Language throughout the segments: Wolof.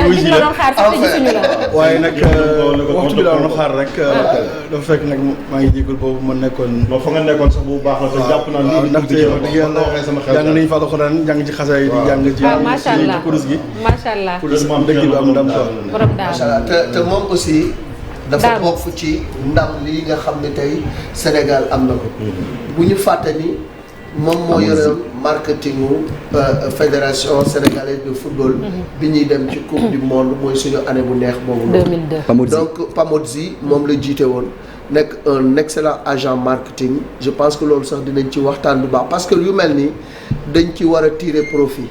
ñu la doon xaar sax te gisuñu la. waaye nag waxtu bi la doon xaar rek dafa fekk nag maa ngi jégalu boobu ma nekkoon. non fa nga nekkoon sax bu baax la te jàpp naa waaw ndaxte wax dëgg yàlla jàng nañu fa alxuraan jàng ci xasaay di jàng ci macha allah ci kurus gi. macha allah kurus moom dëgg bi am ndam quoi. borom daal macha allah te moom aussi. dafa bokk ci ndam lii nga xam ne tey Sénégal am na ko. bu ñu fàtte ni moom moo yore marketingu fédération sénégalaise de football. bi ñuy dem ci coupe du monde mooy suñu année bu neex boobu. 2002 donc Pamodzi moom la jiite woon nekk un excellent agent marketing je pense que loolu sax dinañ ci waxtaan bu baax parce que yu mel nii dañ ci war a tirer profit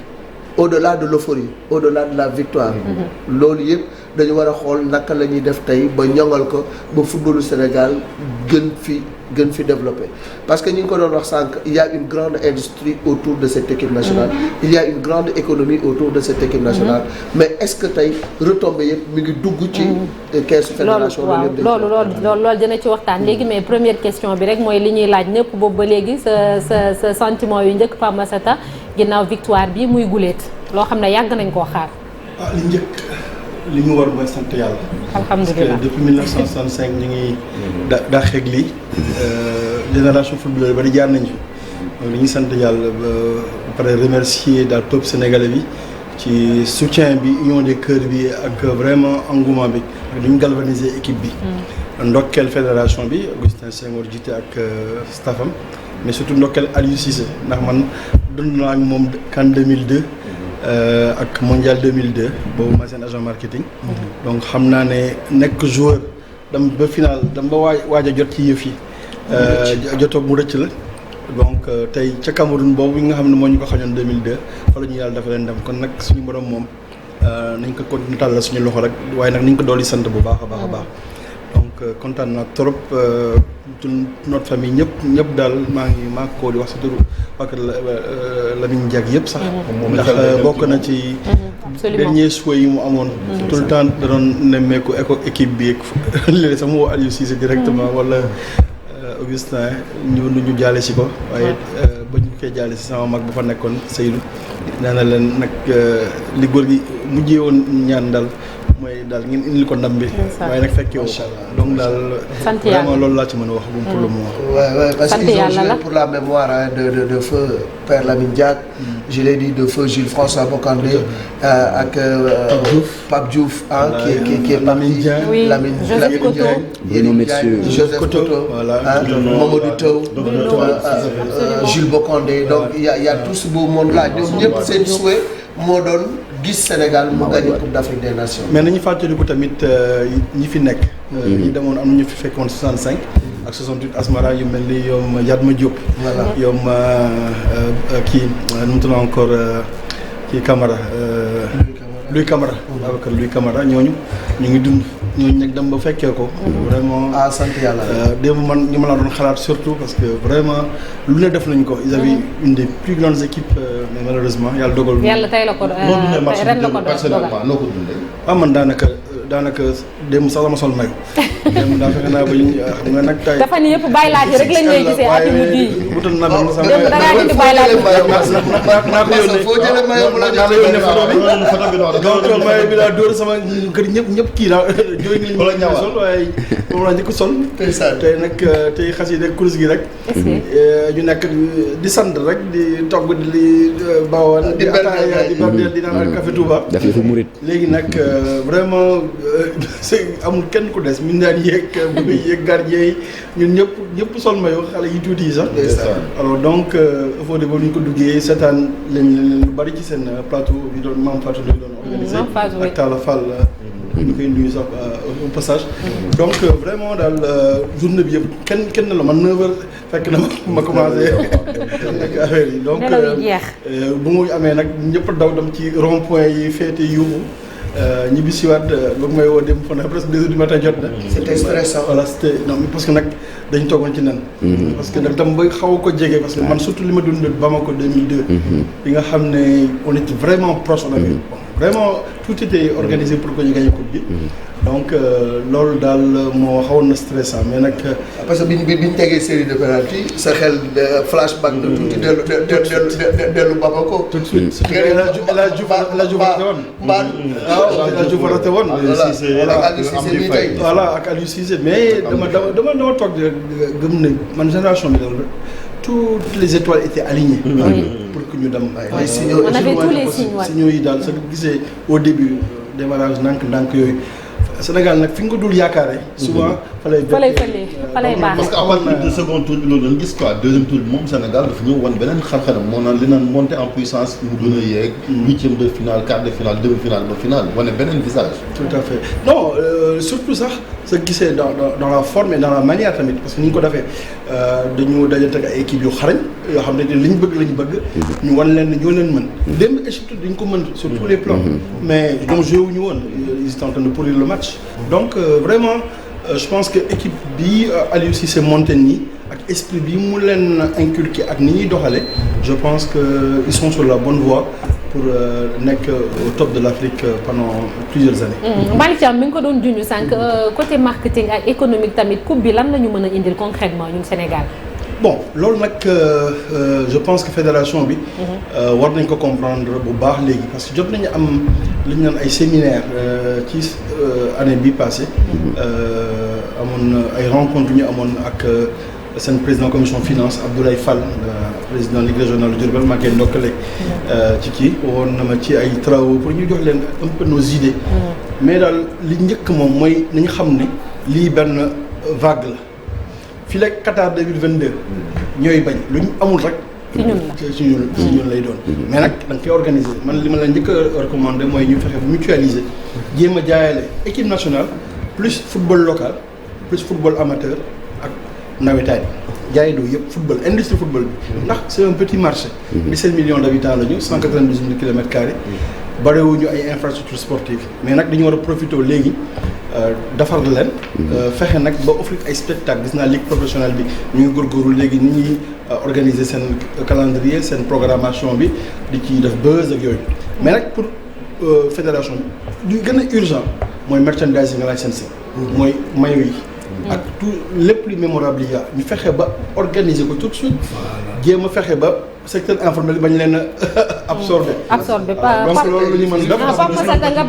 au-delà de l'euphorie au-delà de la victoire. loolu yëpp dañu war a xool naka la ñuy def tey ba ñoŋal ko ba footballu Sénégal gën fi développé parce que ñu ngi ko doon wax sànq il y a une grande industrie autour de cette équipe nationale. il y a une grande économie autour de cette équipe nationale. mais est-ce que tey retombé yëpp mi ngi dugg ci. keesu fédération loolu dina ci waxtaan léegi mais première question bi rek mooy li ñuy laaj ñëpp boobu ba léegi sa sentiment yu njëkk Pape Massata ginnaaw victoire bi muy guléet loo xam ne yàgg nañ koo xaar. li njëkk li ñu war mooy sant yàlla. alhamdulilah parce que depuis 1965 ñu ngi daa xeeg lii génération footballeur bari jaar nañ fi donc dañuy sant yàlla ba pare remercier daal peuple sénégalais bi ci soutien bi union des cœurs bi ak vraiment engouement bi ak ñu galvaniser équipe bi. ndokkeel fédération bi Augustin Senghor jiite ak staffam mais surtout ndokkeel Aliou Cissé ndax man dund naa ak moom CAN 2002. ak mondial 2002 boobu ma seen agent marketing. donc xam naa ne nekk joueur dam ba final dam ba waaj a jot ci yëf yi. jotoo mu rëcc la. donc tey ca Cameroun boobu nga xam ne moo ñu ko xañoon 2002 fa la ñu yàlla dafa leen dem kon nag suñu borom moom nañ ko continuer tàllal suñu loxo rek waaye nag nañ ko dolli sant bu baax a baax a baax. donc kontaan naa trop notre famille ñëpp daal maa ko di wax si turu parce que Lamine Diack yëpp sax. ndax bokk na ci. dernier souhait yi mu amoon. tout le temps da doon nemmeeku équipe bi ak léeg-léeg sax mu woo Aliou Cissé directement wala Augustin ñu jaale si ko waaye ba ñu koy jaale si sama mag ba fa nekkoon Seydou nee na leen nag li góor gi mujjee woon ñaan daal. mooy daal ngeen indil ko ndam bi. waaye nag fekkee woo donc daal. sant yàlla vraiment loolu laa ci mën a wax. pour le moment. ouais parce qu'ils ont joué pour la mémoire de feu Père Lamine Diack. je l'ai dit de feu Jules François Bocandé ak Pape Diouf qui est parti. oui Joseph Koto. Joseph Koto voilà Mamadou Taw. Jules Bocandé donc il y a tout ce beau monde là ñoom ñëpp seen souhait moo doon. gis Sénégal mu gagné Coupe d'Afrique des Nations. mais nañu fàttaliku tamit ñi fi nekk. ñi demoon am na ñu fi fekkoon 65. ak 68 Asmara yu mel ni yoom Yadma Diop. voilà yoom kii nu mu tudd encore kii Camara. Louis Camara. Babacar Louis Camara ñooñu ñu ngi dund ñooñu nag dem ba fekkee ko. vraiment sant yàlla. démb man ñu ma la doon xalaat surtout parce que vraiment lu ne def nañ ko. ils avaient une des plus grandes équipes mais malheureusement yàlla dogal. yàlla tey la ko ren la ko dogal noo ko dundee. man daanaka démb sax dama sol mayo. démb daa fekk naa ba ñu xam nga nag tey. dafa ni yëpp bàyyi laaj rek lañ lay gisee at yu mujj yi. wutal na ma sama démb da ngaa indi bàyyi laaj naa ko yónnee foo jëlee mayo mu la naa la yónnee photo bi donc mayo bi laa dóor sama kër ñëpp kii laa jooy ngi liñ la sol waaye moom laa njëkk sol tey nag tey xas yi rek kurus gi rek ñu nekk di sant rek di togg di bawal di ataaya di bardeel di naan café Touba daf la fa murit léegi nag vraiment amul kenn ku des min daan yéeg bu yéeg gardien yi ñun ñëpp sol mayo xale yi tuuti yi sax alors donc foo de ba ñu ko duggee seetaan leen lu bari ci seen plateau bi doon Mame Fatou Ndoye doon organisé ak Talla Fall ñu koy nuyu sax au passage donc vraiment daal journée bi yëpp kenn la man 9h fekk na ma commencé ak affaire yi donc bu mu amee nag ñëpp daw dem ci rond point yi féete yuuxu ñibbi siwaat ba may woo dem fa na presque 2h du matin jot na. c'était stressant. voilà c'était non parce que nag dañ toogoon ci nen. parce que nag tam ba xaw ko jege parce que man surtout li ma dund Bamako 2002. bi nga xam ne on était vraiment proche on avait vraiment tout était organisé pour que ñu gagné coupe bi. Donc loolu daal moo xawoon na stressant mais nag. parce que bi ñu tegee série de penalty sa xel flashback na tuuti dellu Bamako. tout de suite surtout El Hadj Diouf raté woon. waaw El Hadj Diouf raté woon. voilà ak Aliou Cissé mais dama toog di gëm ne man génération bi daal toutes les étoiles étaient alignées. pour que ñu dem. ay signaux on avait tous les signaux yi daal soo gisee au début démarrage ndànk yooyu. Sénégal nag fi nga dul yaakaare. souvent fa lay baax. parce que à partir de second tour bi loolu doon gis quoi deuxième tour bi moom Sénégal dafa ñëw wan beneen xar-xaram moo naan li naan monter en puissance mu gën a yeeg. huitième de finale quart de finale demi-finale ba finale wane beneen visage. tout à fait non surtout sax sa gisee dans la forme et dans la manière tamit parce que ni ñu ko defee dañu dajante ak ay équipes yu xarañ yoo xam ne li ñu bëgg. ñu wan leen ne ñoo leen mën. démb et surtout dañ ko mën sur tous les plans. mais ñoom joué wu ñu woon ils étaient en train de pourrir le match. donc vraiment je pense que équipe bi Aliou Cissé monté nii ak esprit bi mu leen inculqué ak ni ñuy doxale je pense que ils sont sur la bonne voie pour nekk au top de l'Afrique pendant plusieurs années. Malick Thiam mi ngi ko doon junj sànq côté marketing ak économique tamit coupe bi lan la ñu mën a indil concrètement ñun Sénégal. bon loolu nag je pense que fédération bi. war nañ ko comprendre bu baax léegi parce que jot nañu am li ñu naan ay séminaire ci année bi passée. amoon ay rencontres ñu amoon ak seen président commission finance Abdoulaye Fall président ligue régionale de Diourbel maa ngi koy ndokkale ci kii woon na ma ci ay travaux pour ñu jox leen un peu nos idées. mais daal li njëkk moom mooy nañu xam ne lii benn vague la. fii la Qatar 2022 ñooy bañ lu ñu amul rek. ci ñun lay doon. mais nag da nga koy organiser man li ma la njëkk a recommander mooy ñu fexe mutualiser jéem a jaayale équipe nationale plus football local plus football amateur ak nawetaan jaay doo yëpp football industrie football bi. ndax c'est un petit marché. 17 millions d'habitants la ñu 198 000 kilomètres carrés. barewuñu ay infrastructures sportives mais nag dañu war a profiter léegi. defar leen. fexe nag ba offrir ay spectacle gis naa ligue professionnelle bi ñu ngi góorgóorlu léegi ni ñuy organiser seen calendrier seen programmation bi di ci def buzz ak yooyu. mais nag pour fédération bi lu gën a urgent mooy merchandising nga licensing mooy maillot yi. ak tout lépp lu mémorable yi ñu fexe ba organiser ko tout de suite. jéem a fexe ba secteur informel bañ leen a absorbé donc loolu lu ñu mën def. Pape Massata nga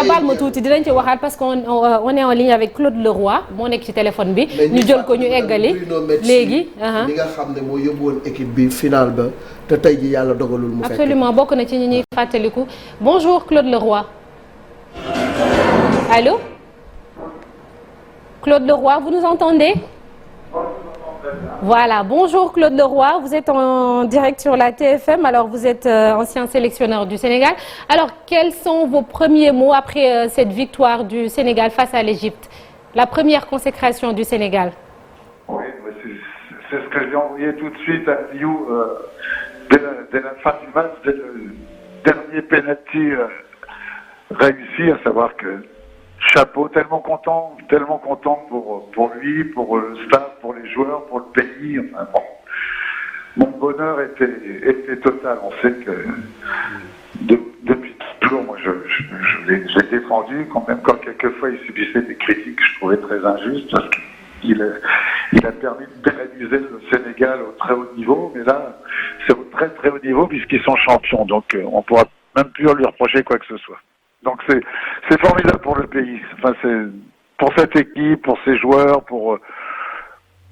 baal ma tuuti dinañ ci waxaat parce que on est en ligne avec Claude Leroy moo nekk ci téléphone bi. ñu jël ko ñu eggali léegi. li nga xam ne moo yóbbu woon équipe bi finale ba te tey ji yàlla dogalul mu fekk. absolument bokk na ci ñi ñuy fàttaliku bonjour Claude Leroy allô Claude Leroy vous nous entendez? Voilà, bonjour Claude Leroy, vous êtes en direct sur la TFM, alors vous êtes ancien sélectionneur du Sénégal. Alors quels sont vos premiers mots après cette victoire du Sénégal face à l'Égypte, la première consécration du Sénégal? Oui, c'est ce que j'ai envoyé tout de suite à Liu dès la fin du match, dès le dernier penalty réussi, à savoir que chapeau, tellement content pour lui, pour le staff, pour les joueurs, pour le pays. Enfin, bon. Mon bonheur était total. On sait que depuis toujours, moi, je l'ai défendu, quand quelquefois il subissait des critiques que je trouvais très injustes, parce qu'il a permis de pérenniser le Sénégal au très haut niveau, mais là, c'est au très très haut niveau puisqu'ils sont champions, donc on pourra même plus lui reprocher quoi que ce soit. Donc c'est formidable pour le pays. Enfin, c'est pour cette équipe, pour ses joueurs, pour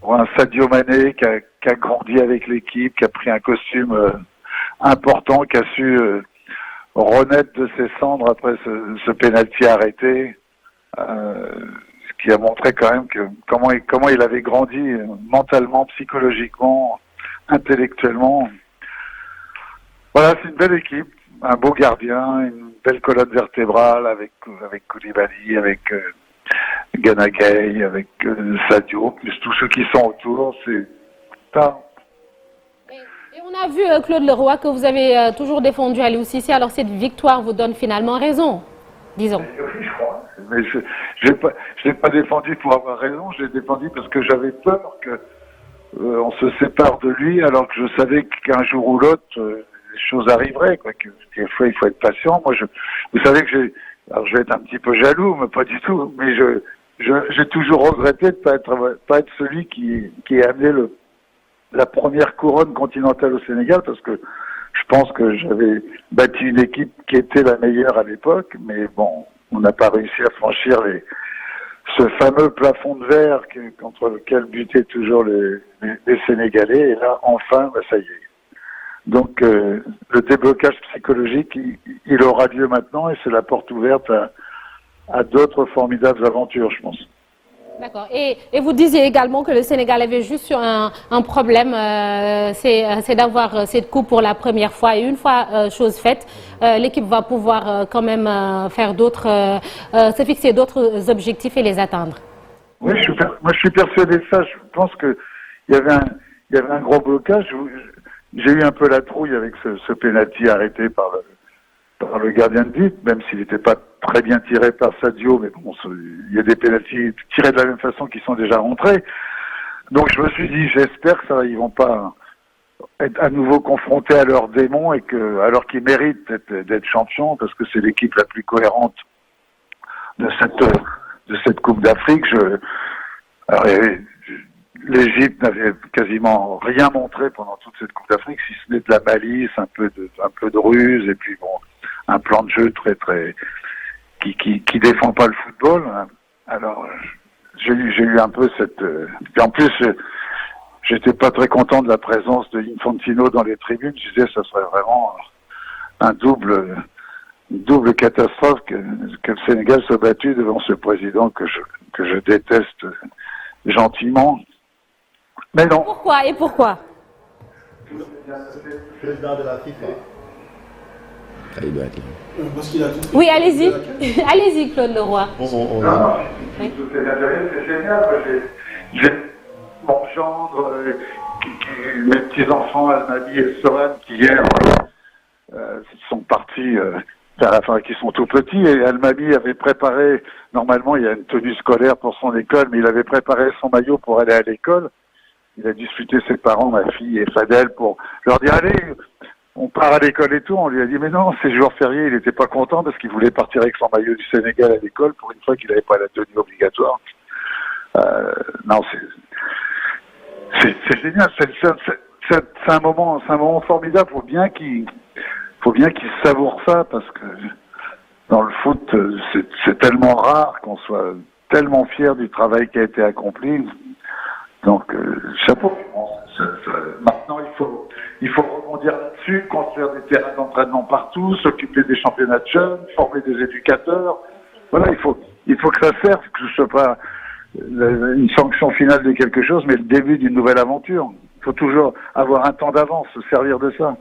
un Sadio Mané qui a grandi avec l'équipe, qui a pris un costume important, qui a su renaître de ses cendres après ce penalty arrêté, qui a montré quand même comment il avait grandi mentalement, psychologiquement, intellectuellement. Voilà, c'est une belle équipe. Un beau gardien, une belle colonne vertébrale avec Koulibaly, avec Gana Gueye, avec Sadio, plus tous ceux qui sont autour, c'est ça. Et on a vu, Claude Leroy, que vous avez toujours défendu Aliou Cissé, alors cette victoire vous donne finalement raison, disons. Oui, je crois. Mais je l'ai pas défendu pour avoir raison, je l'ai défendu parce que j'avais peur que on se sépare de lui, alors que je savais qu'un jour ou l'autre, les choses arriveraient, quoi. Des fois, il faut être patient. Moi, vous savez que alors je vais être un petit peu jaloux, mais pas du tout. Mais j'ai toujours regretté de pas être celui qui a amené la première couronne continentale au Sénégal, parce que je pense que j'avais bâti une équipe qui était la meilleure à l'époque, mais bon, on n'a pas réussi à franchir ce fameux plafond de verre contre lequel butaient toujours les Sénégalais. Et là, enfin, ça y est. Donc, le déblocage psychologique, il aura lieu maintenant, et c'est la porte ouverte à d'autres formidables aventures, je pense. D'accord. Et vous disiez également que le Sénégal avait juste un problème, c'est d'avoir cette coupe pour la première fois. Et une fois chose faite, l'équipe va pouvoir quand même se fixer d'autres objectifs et les atteindre. Oui, moi je suis persuadé de ça. Je pense qu'il y avait un gros blocage. J'ai eu un peu la trouille avec ce pénalty arrêté par le gardien de but, même s'il n'était pas très bien tiré par Sadio, mais bon, il y a des pénaltys tirés de la même façon qui sont déjà rentrés. Donc je me suis dit, j'espère qu'ils vont pas être à nouveau confrontés à leurs démons, et alors qu'ils méritent d'être champions, parce que c'est l'équipe la plus cohérente de cette Coupe d'Afrique. L'Égypte n'avait quasiment rien montré pendant toute cette Coupe d'Afrique, si ce n'est de la malice, un peu de ruse, et puis bon, un plan de jeu très qui défend pas le football. Alors j'ai eu un peu en plus j'étais pas très content de la présence de Infantino dans les tribunes. Je disais, ça serait vraiment un double catastrophe que le Sénégal soit battu devant ce président que je déteste gentiment. Mais non. Pourquoi et pourquoi? Président de la FIFA. Il doit être là. Parce qu'il a tout fait. Oui, allez-y. Allez-y, Claude Leroy. C'est génial. J'ai mon gendre, mes petits-enfants, Almami et Sohan, qui hier sont partis qui sont tout petits, et Almami avait préparé, normalement il y a une tenue scolaire pour son école, mais il avait préparé son maillot pour aller à l'école. Il a disputé ses parents, ma fille et Fadel, pour leur dire, allez, on part à l'école et tout. On lui a dit, mais non, c'est jour férié. Il n'était pas content parce qu'il voulait partir avec son maillot du Sénégal à l'école pour une fois qu'il n'avait pas la tenue obligatoire. Non, c'est génial. C'est un moment formidable. Faut bien qu'il savoure ça, parce que dans le foot, c'est tellement rare qu'on soit tellement fier du travail qui a été accompli. Donc, chapeau. Maintenant, il faut rebondir là-dessus, construire des terrains d'entraînement partout, s'occuper des championnats de jeunes, former des éducateurs. Voilà, il faut que ça serve, que ce soit pas une sanction finale de quelque chose, mais le début d'une nouvelle aventure. Il faut toujours avoir un temps d'avance, se servir de ça.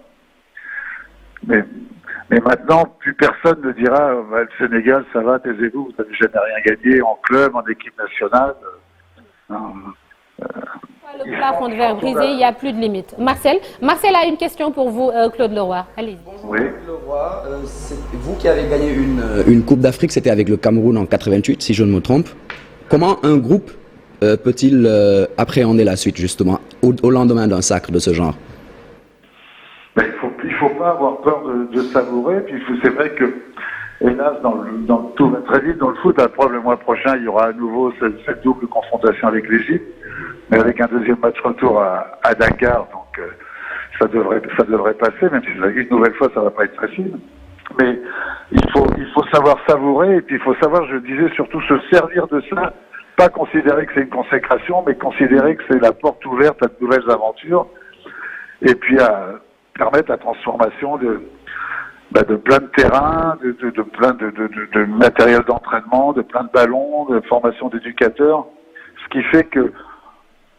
Mais maintenant, plus personne ne dira, le Sénégal, ça va, taisez-vous, vous n'avez jamais rien gagné en club, en équipe nationale. Le plafond de verre brisé, il n'y a plus de limite. Marcel a une question pour vous, Claude Leroy. Allez-y. Bonjour, oui. Claude Leroy. C'est vous qui avez gagné une Coupe d'Afrique, c'était avec le Cameroun en 88, si je ne me trompe. Comment un groupe peut-il appréhender la suite, justement, au lendemain d'un sacre de ce genre? Il faut pas avoir peur de savourer. Puis c'est vrai que, hélas, tout va très vite dans le foot. Le mois prochain, il y aura à nouveau cette double confrontation avec l'Égypte, mais avec un deuxième match retour à Dakar. Donc ça devrait passer, même si une nouvelle fois, ça va pas être facile. Mais il faut savoir savourer, et puis il faut savoir, je disais, surtout se servir de ça. Pas considérer que c'est une consécration, mais considérer que c'est la porte ouverte à de nouvelles aventures, et puis à permettre la transformation de plein de terrains, de plein de matériel d'entraînement, de plein de ballons, de formation d'éducateurs, ce qui fait que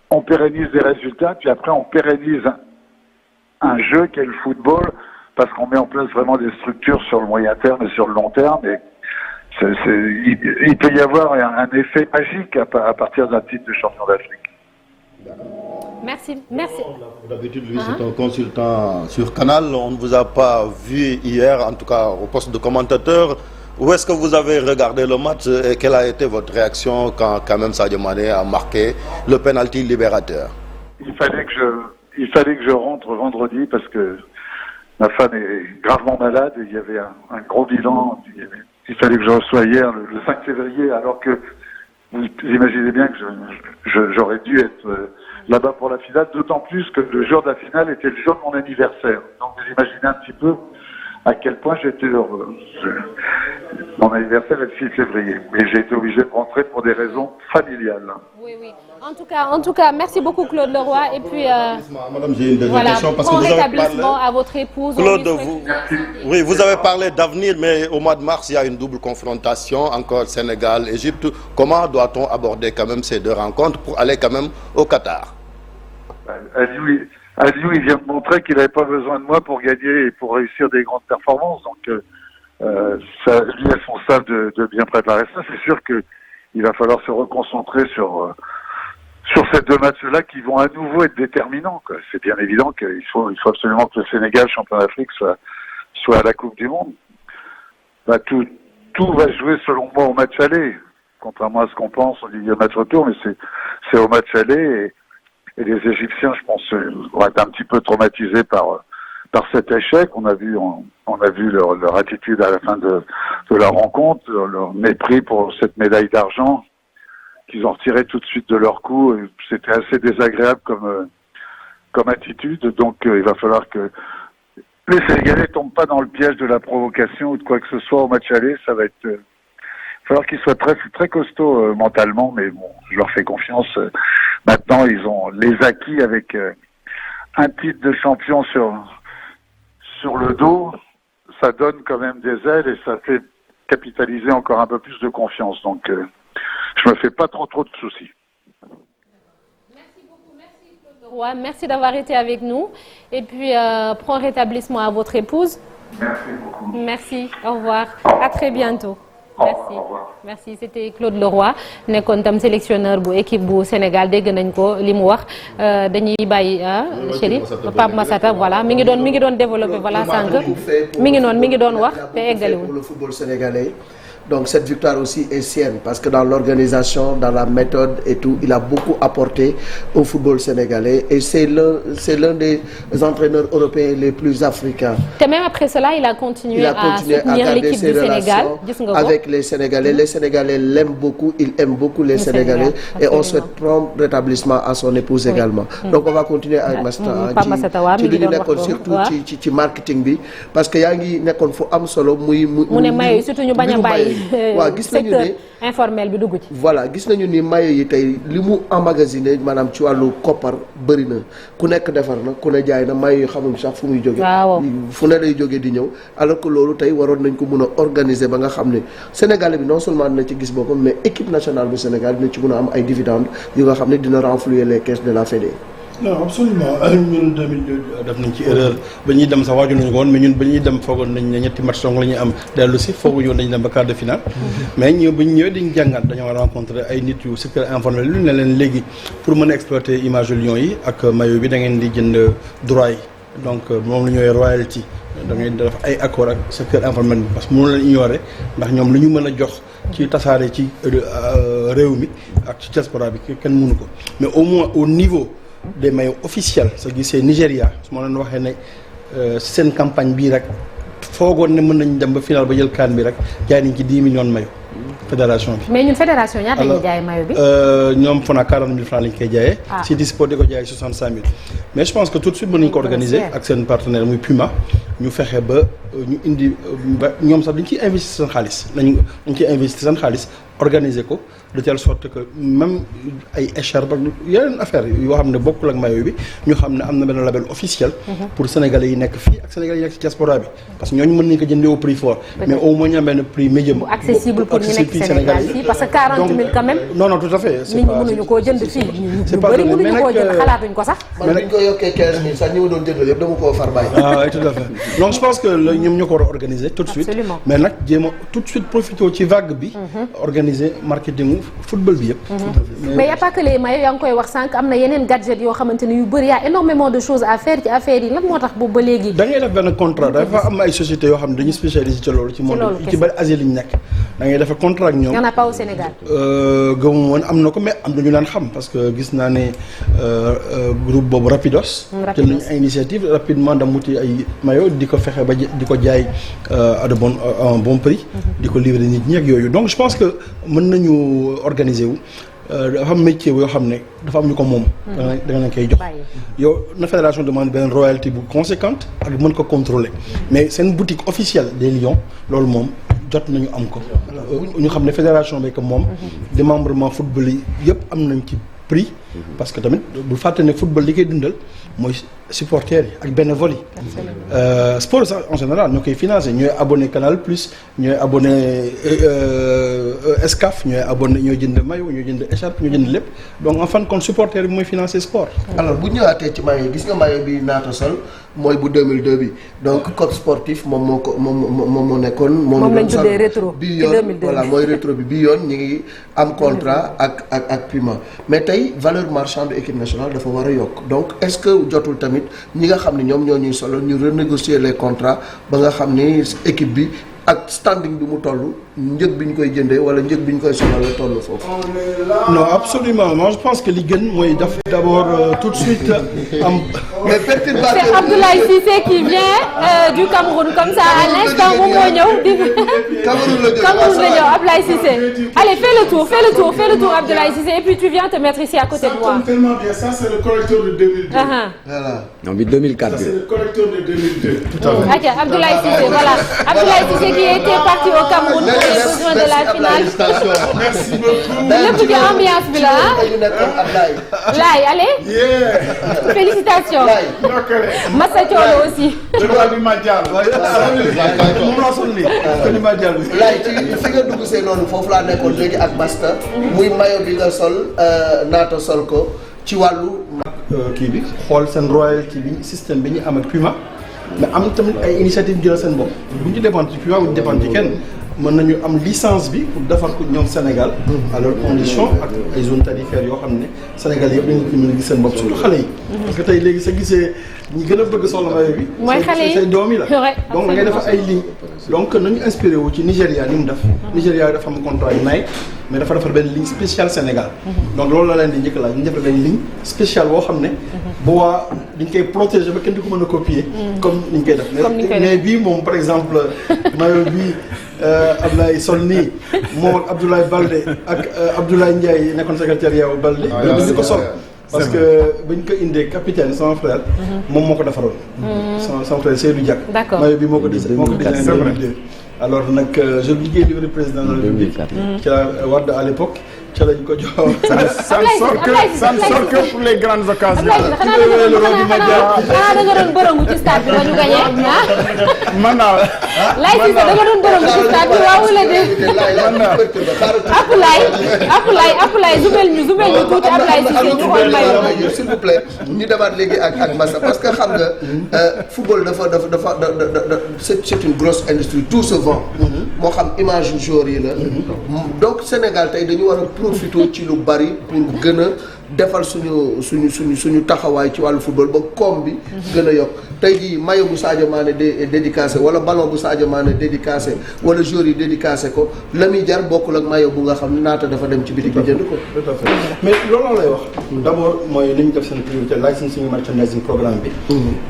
on pérennise des résultats, puis après on pérennise un jeu qu'est le football, parce qu'on met en place vraiment des structures sur le moyen terme et sur le long terme, et il peut y avoir un effet magique à partir d'un titre de champion d'Afrique. Merci. D'habitude, lui, c'est un consultant sur Canal. On ne vous a pas vu hier, en tout cas au poste de commentateur. Où est-ce que vous avez regardé le match et quelle a été votre réaction quand même Sadio Mané a marqué le penalty libérateur? Il fallait que je rentre vendredi, parce que ma femme est gravement malade et il y avait un gros bilan. Il fallait que je reçoive hier, le 5 février, alors que vous imaginez bien que j'aurais dû être là-bas pour la finale, d'autant plus que le jour de la finale était le jour de mon anniversaire. Donc vous imaginez un petit peu à quel point j'étais heureux. Mon anniversaire est le 6 février et j'ai été obligé de rentrer pour des raisons familiales. Oui, oui. En tout cas, merci beaucoup Claude Leroy. Et puis, Madame, j'ai une deuxième question parce que vous avez parlé à votre épouse. Claude, vous avez parlé d'avenir, mais au mois de mars, il y a une double confrontation, encore Sénégal-Égypte. Comment doit-on aborder quand même ces deux rencontres pour aller quand même au Qatar? Aliou, il vient de montrer qu'il n'avait pas besoin de moi pour gagner et pour réussir des grandes performances. Donc, lui est responsable de bien préparer ça. C'est sûr qu'il va falloir se reconcentrer sur ces deux matchs-là qui vont à nouveau être déterminants, quoi. C'est bien évident qu'il faut absolument que le Sénégal, champion d'Afrique, soit à la Coupe du Monde. Bah, tout va jouer selon moi au match aller. Contrairement à ce qu'on pense, on dit match retour, mais c'est au match aller et les Égyptiens, je pense, vont être un petit peu traumatisés par cet échec. On a vu leur attitude à la fin de la rencontre, leur mépris pour cette médaille d'argent qu'ils ont retiré tout de suite de leur coup. C'était assez désagréable comme attitude. Donc il va falloir que les Sénégalais tombent pas dans le piège de la provocation ou de quoi que ce soit au match aller. Ça va être il va falloir qu'ils soient très très costauds mentalement, mais bon, je leur fais confiance. Maintenant, ils ont les acquis avec un titre de champion sur le dos. Ça donne quand même des ailes et ça fait capitaliser encore un peu plus de confiance. Donc, je me fais pas trop de soucis. Merci beaucoup, merci Claude Leroy. Merci d'avoir été avec nous. Et puis, prompt rétablissement à votre épouse. Merci beaucoup. Merci, au revoir. À très bientôt. Merci merci c'était Claude Leroy nekkoon tam sélectionneur bu équipe bu Sénégal dégg nañ ko li mu wax dañuy bàyyi Chérif Pape Massata voilà mi ngi doon développé voilà sànq mi ngi doon wax te eggaliwul pour le football sénégalais. Donc cette victoire aussi est sienne parce que dans l'organisation, dans la méthode et tout, il a beaucoup apporté au football sénégalais et c'est l'un des entraîneurs européens les plus africains. Et même après cela, il a continué à soutenir l'équipe du Sénégal avec les Sénégalais. Les Sénégalais l'aiment beaucoup, il aime beaucoup les Sénégalais et on souhaite prompt rétablissement à son épouse également. Donc on va continuer avec Massata ci li ñu nekkoon surtout ci marketing bi parce que yaa ngi nekkoon fu am solo muy may surtout ñu bañ a bàyyi waaw gis nañu ne informel bi dugg ci. voilà gis nañu ni maillot yi tey li mu emmagasiné maanaam ci wàllu koppar bëri na ku nekk defar na ku ne jaay na maillot yi xamuñ sax fu muy jóge fu ne lay jógee di ñëw alors que loolu tey waroon nañ ko mën a organiser ba nga xam ne Sénégalais bi non seulement dina ci gis boppam mais équipe nationale bu Sénégal dina ci mën a am ay dividendes yu nga xam ne dina renflouer les caisses de la Fédé. non absolument ñun 2002 def nañ ci erreur ba ñuy dem sax waaju nañu ko woon mais ñun ba ñuy dem foogoon nañ ne ñetti match dong la ñuy am dellu si fooguñu woon dañu dem ba quart de finale mais ñëw ba ñu ñëwee dañu jàngat dañoo rencontré ay nit yu secteur informel lu ne leen léegi pour mën a exploiter image Lions yi ak maillot bi da ngeen di jënd droit yi donc moom la ñooy royalty da ngay def ay accord ak secteur informel bi parce que mënu leen ignorer ndax ñoom lu ñu mën a jox ci tasaare ci réew mi ak ci diaspora bi kenn mënu ko mais au moins au niveau des maillots officiels soo gisee Nigéria su ma leen waxee ne seen campagne bii rek foogoon ne mën nañ dem ba final ba jël CAN bi rek jaay nañ ci 10 millions de maillots fédération bi. mais ñun fédération ñaata la ñuy jaayee maillot bi. ñoom fona 40 000 francs lañ koy jaayee. City Sport di ko jaayee 65 000. mais je pense que tout de suite mën nañu ko organiser ak seen partenaire muy Puma ñu fexe ba ñu indi ba ñoom sax dañ ciy investir seen xaalis dañ ciy investir seen xaalis organiser ko de telle sorte que même ay écharpe ak yeneen affaire yoo xam ne bokkul ak maillot bi ñu xam ne am na benn label officiel pour sénégalais yi nekk fii ak sénégalais yi nekk ci diaspora bi parce que ñooñu mën nañu ko jëndee au prix fort mais au moins ñu am benn prix médium bu accessible pour ñu nekk Sénégal fii parce que 40 000 quand même non tout à fait nit ñi mënuñu koo jënd fii ñu bëri mënuñu koo jënd xalaatuñ ko sax man ñu ko yokkee 15 000 sax ñi ma doon jëndal yëpp dama koo far bàyyi tout à fait donc je pense que ñoom ñoo ko war a organiser tout de suite. Absolument. mais nag jéem a tout de suite profité ci vague bi. organiser marketing football bi yëpp. mais y a pas que les maillots yaa ngi koy wax sànq am na yeneen gadget yoo xamante ni yu bëri y a énormément de choses à faire ci affaire yi lan moo tax boobu ba léegi. da ngay def benn contrat dafa am ay sociétés yoo xam ne dañuy spécialisé ci loolu. ci monde ci bari Asie lañ nekk. da ngay def contrat ak ñoom. y en a pas au Sénégal. gëmu woon am na ko mais am na ñu leen xam parce que gis naa ne groupe boobu Rapidos. jël nañu ay initiative rapidement da muti ay maillot di ko fexe ba di ko jaay à un bon prix. di ko livrer nit ñi ak yooyu donc je pense que mën nañu organiser wu. dafa am métier yoo xam ne dafa am ñu ko moom. da nga leen koy jox. yow na fédération demande benn royalty bu conséquente ak mën ko contrôler mais seen boutique officielle des Lions loolu moom jot nañu am ko. ñu xam ne fédération bi que moom. démembrement football yi yëpp am nañ ci prix. parce que tamit bu fàtte ne football li koy dundal mooy supporters yi ak bénévoles yi. sport sax en général ñoo koy financé ñooy abonné Canal Plus ñooy abonné Escaf ñooy abonné ñooy jënd maillot ñooy jënd écharpe ñooy jënd lépp donc en fin de compte supporter bi mooy financé sport. alors bu ñëwaatee ci maillot gis nga maillot bi naata sol mooy bu 2002 bi donc code sportif moom moo ko moom moo nekkoon. moom lañ tuddee rétro bi yoon voilà mooy rétro bi yoon ñu ngi am contrat ak Puma mais tey valeur marchande équipe nationale dafa war a yokk donc est-ce que jotul tamit ñi nga xam ne ñoom ñoo ñuy solo ñu renégocier les contrats ba nga xam ni équipe bi ak standing bi mu toll njëg bi ñu koy jëndee wala njëg bi ñu koy sonal la toll foofu. non absolument moi je pense que li gën mooy daf d'abord tout de suite am. mais perturbateur c'est Abdoulaye Cissé qui vient du Cameroun comme ça à l'instant moom moo ñëw di. Cameroun la ñëw Abdoulaye Cissé. allez fais le tour Abdoulaye Cissé et puis tu viens te mettre ici à côté de moi. Ça tombe tellement bien, ça c'est le correcteur de 2002. voilà. non bi 2004 Ça c'est le correcteur de 2002. Tout à fait. Ok Abdoulaye Cissé voilà Abdoulaye Cissé qui était parti au Cameroun pour les besoins de la finale. Merci beaucoup. lépp ci ambiance bi la ah. Laye allez. Yeah. félicitations. Ndokkale. Massa Thiolo aussi. Le roi du Madial. moom laa sonn nii. kon ni ma jàll. laay ci fi nga dugg see noonu foofu laa nekkoon léegi ak Basta. muy maillot bi nga sol naata sol ko ci wàllu. kii bi xool seen royalty bi système bi ñu am ak Puma mais am tamit ay initiative jël seen bopp bu ñu dépendre ci Puma bu ñu dépendre ci kenn mën nañu am licence bi pour defar ko ñoom Sénégal à leurs conditions ak ay zones tarifaires yoo xam ne Sénégal yëpp dañu ko mën a gis seen bopp surtout xale yi parce que tey léegi sa gisee ñi gën a bëgg soxla maillot bi mooy xale yi say doom yi la Ouais, donc da ngay def ay ligne donc nañu inspiré wu ci Nigéria ni mu def Nigéria dafa am contrat yu Nike mais dafa defar benn ligne spéciale Sénégal donc loolu la leen di njëkk laaj ñu defar benn ligne spéciale boo xam ne bu waa dañ koy protéger ba kenn du ko mën a copier comme ni ñu koy def mais bii moom par exemple maillot bii Abdoulaye sol nii moom ak Abdoulaye Baldé ak Abdoulaye Ndiaye nekkoon secrétaire yow Baldé ñu ko sol parce que bañ ko indee capitaine sama frère moom moo ko defaroon sama frère Seydou Diak D'accord. maillot bi moo ko designé alors nag je liggéey livre président de la République ci la Wade à l'époque ca lañ ko jox Ça ne sort que pour les grandes occasions. xanaa da nga doon bërëngu ci stade bi ba ñu gagné ah. Man naa Laye Cissé da nga doon bërëngu ci stade bi waaw wala déet. Apulaay zumel ñu tuuti Abdoulaye Cissé ñu xool maillot. s'il vous plaît ñu demaat léegi ak Massa parce que xam nga football dafa c'est une grosse industrie tout se vend moo xam image yu joueurs yi la donc Sénégal tey dañu war a profiter ci lu bari pour gën a defal suñu taxawaay ci wàllu football ba koom bi gën a yokk tey jii maillot bu Sadio Mané dédicacé wala ballon bu Sadio Mané dédicacé wala joueurs yi dédicacé ko la muy jar bokkul ak maillot bu nga xam ne naata dafa dem ci bitik bi jënd ko. tout à fait mais loolu lay wax d'abord mooy li ñu def seen priorité laaj suñu merchandising programme bi